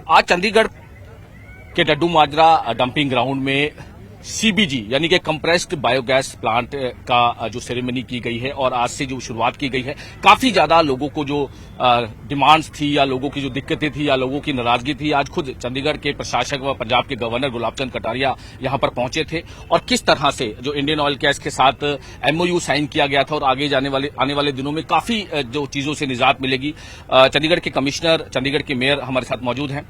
आज चंडीगढ़ के डड्डू माजरा dumping ground में सीबीजी यानी कि कंप्रेस्ड बायोगैस प्लांट का जो सेरेमनी की गई है और आज से जो शुरुआत की गई है, काफी ज्यादा लोगों को जो डिमांड्स थी या लोगों की जो दिक्कतें थी या लोगों की नाराजगी थी, आज खुद चंडीगढ़ के प्रशासक व पंजाब के गवर्नर गुलाब चंद कटारिया यहां पर पहुंचे थे और किस तरह से जो इंडियन ऑयल गैस के साथ एमओयू साइन किया गया था और आगे आने वाले दिनों में काफी जो चीजों से निजात मिलेगी। चंडीगढ़ के कमिश्नर, चंडीगढ़ के मेयर हमारे साथ मौजूद हैं।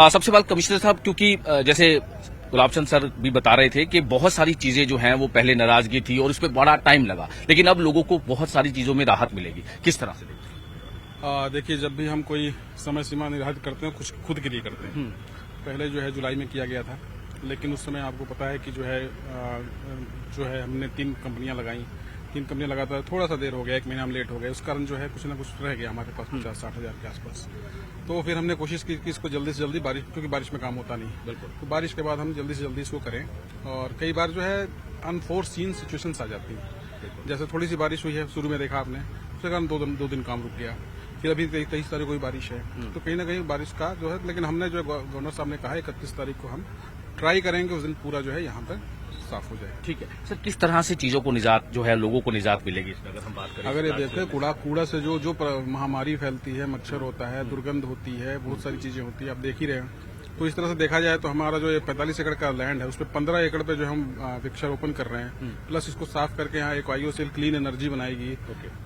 सबसे पहले कमिश्नर साहब, क्योंकि जैसे गुलाब चंद सर भी बता रहे थे कि बहुत सारी चीजें जो हैं वो पहले नाराजगी थी और उसमें बड़ा टाइम लगा, लेकिन अब लोगों को बहुत सारी चीजों में राहत मिलेगी, किस तरह से देखते हैं? देखिए, जब भी हम कोई समय सीमा निर्धारित करते हैं, कुछ खुद के लिए करते हैं। पहले जो है जुलाई में किया गया था, लेकिन उस समय आपको पता है कि जो है हमने 3 कंपनियां लगाई। 3 कंपनियां लगातार थोड़ा सा देर हो गया, 1 महीना हम लेट हो गए, उस कारण जो है कुछ ना कुछ रह गया हमारे पास 50-60 हजार के आसपास। तो फिर हमने कोशिश की कि इसको जल्दी से जल्दी बारिश, क्योंकि बारिश में काम होता नहीं, बिल्कुल, तो बारिश के बाद हम जल्दी से जल्दी इसको करें। और कई बार जो है अनफोर्सीन सिचुएशंस आ जाती हैं, जैसे थोड़ी सी बारिश हुई है, शुरू में देखा आपने, उसके कारण 2 दिन काम रुक गया। फिर अभी 23 तारीख को बारिश है, तो कहीं ना कहीं बारिश का जो है, लेकिन हमने जो गवर्नर साहब ने कहा 31 तारीख को हम ट्राई करेंगे, उस दिन पूरा जो है यहाँ पर साफ हो जाए। ठीक है सर, किस तरह से चीजों को निजात जो है लोगों को निजात मिलेगी इसमें अगर हम बात करें? अगर ये देखें, कूड़ा से जो महामारी फैलती है, मच्छर होता है, दुर्गंध होती है, बहुत सारी चीजें होती है, आप देख ही रहे हैं। तो इस तरह से देखा जाए तो हमारा जो 45 एकड़ का लैंड है, उसपे 15 एकड़ पे जो हम वृक्षारोपण कर रहे हैं, प्लस इसको साफ करके यहाँ एक बायोसेल क्लीन एनर्जी बनाएगी।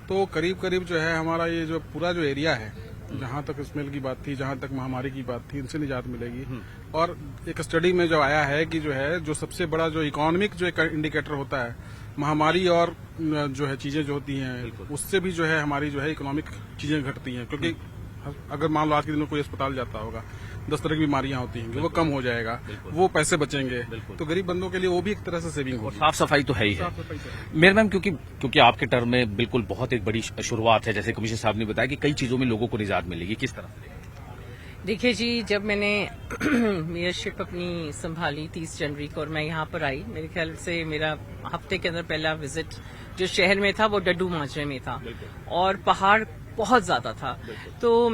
तो करीब जो है हमारा ये जो पूरा जो एरिया है, जहां तक स्मेल की बात थी, जहां तक महामारी की बात थी, इनसे निजात मिलेगी। और एक स्टडी में जो आया है कि जो सबसे बड़ा जो इकोनॉमिक जो इंडिकेटर होता है, महामारी और जो है चीजें जो होती हैं, उससे भी जो है हमारी जो है इकोनॉमिक चीजें घटती हैं। क्योंकि अगर मान लो आज के दिन में कोई अस्पताल जाता होगा, 10 तरह की बीमारियां होती हैं, वो कम हो जाएगा, वो पैसे बचेंगे, तो गरीब बंदों के लिए वो भी एक तरह से सेविंग होगी। साफ सफाई तो है ही है। मेयर मैम, क्योंकि आपके टर्म में बिल्कुल बहुत एक बड़ी शुरुआत है, जैसे कमिश्नर साहब ने बताया कि कई चीजों में लोगों को निजात मिलेगी, किस तरह से? देखिए जी, जब मैंने मेयरशिप अपनी संभाली 30 जनवरी को और मैं यहाँ पर आई, मेरे ख्याल से मेरा हफ्ते के अंदर पहला विजिट जो शहर में था वो डड्डू माजरे में था और पहाड़ बहुत ज्यादा था। तो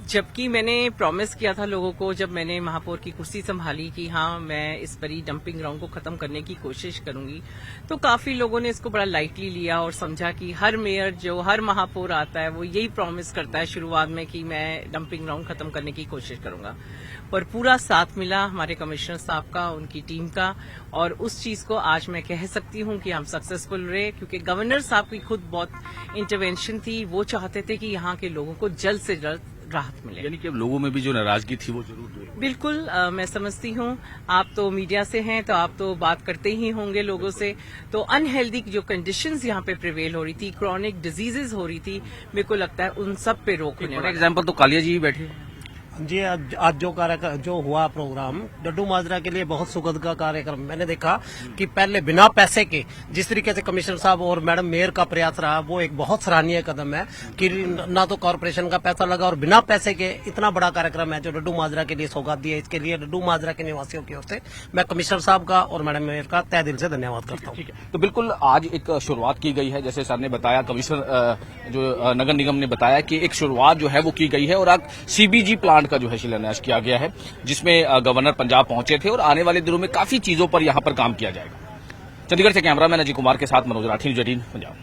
जबकि मैंने प्रॉमिस किया था लोगों को, जब मैंने महापौर की कुर्सी संभाली कि हाँ मैं इस बड़ी डंपिंग ग्राउंड को खत्म करने की कोशिश करूंगी, तो काफी लोगों ने इसको बड़ा लाइटली लिया और समझा कि हर मेयर जो हर महापौर आता है वो यही प्रॉमिस करता है शुरुआत में कि मैं डंपिंग ग्राउंड खत्म करने की कोशिश करूंगा। पर पूरा साथ मिला हमारे कमिश्नर साहब का, उनकी टीम का, और उस चीज को आज मैं कह सकती हूँ कि हम सक्सेसफुल रहे, क्योंकि गवर्नर साहब की खुद बहुत इंटरवेंशन थी। वो चाहते थे कि यहाँ के लोगों को जल्द से जल्द राहत मिले, यानी कि अब लोगों में भी जो नाराजगी थी वो जरूर दूर। बिल्कुल, मैं समझती हूँ, आप तो मीडिया से हैं तो आप तो बात करते ही होंगे लोगों से। तो अनहेल्दी जो कंडीशंस यहाँ पे प्रिवेल हो रही थी, क्रॉनिक डिजीजेज हो रही थी, मेरे को लगता है उन सब पे रोक होने वाला। एग्जाम्पल तो कालिया जी ही बैठे जी। आज जो हुआ प्रोग्राम डड्डू माजरा के लिए बहुत सुखद का कार्यक्रम। मैंने देखा कि पहले बिना पैसे के जिस तरीके से कमिश्नर साहब और मैडम मेयर का प्रयास रहा, वो एक बहुत सराहनीय कदम है कि ना तो कॉर्पोरेशन का पैसा लगा और बिना पैसे के इतना बड़ा कार्यक्रम है जो डड्डू माजरा के लिए सौगात दी है। इसके लिए डड्डू माजरा के निवासियों की ओर से मैं कमिश्नर साहब का और मैडम मेयर का तहे दिल से धन्यवाद करता हूँ। तो बिल्कुल आज एक शुरुआत की गई है, जैसे सर ने बताया, कमिश्नर जो नगर निगम ने बताया कि एक शुरुआत जो है वो की गई है और आज सीबीजी प्लांट का जो है शिलान्यास किया गया है, जिसमें गवर्नर पंजाब पहुंचे थे और आने वाले दिनों में काफी चीजों पर यहां पर काम किया जाएगा। चंडीगढ़ से कैमरामैन अजय कुमार के साथ मनोज राठी, न्यूज़ 18 पंजाब।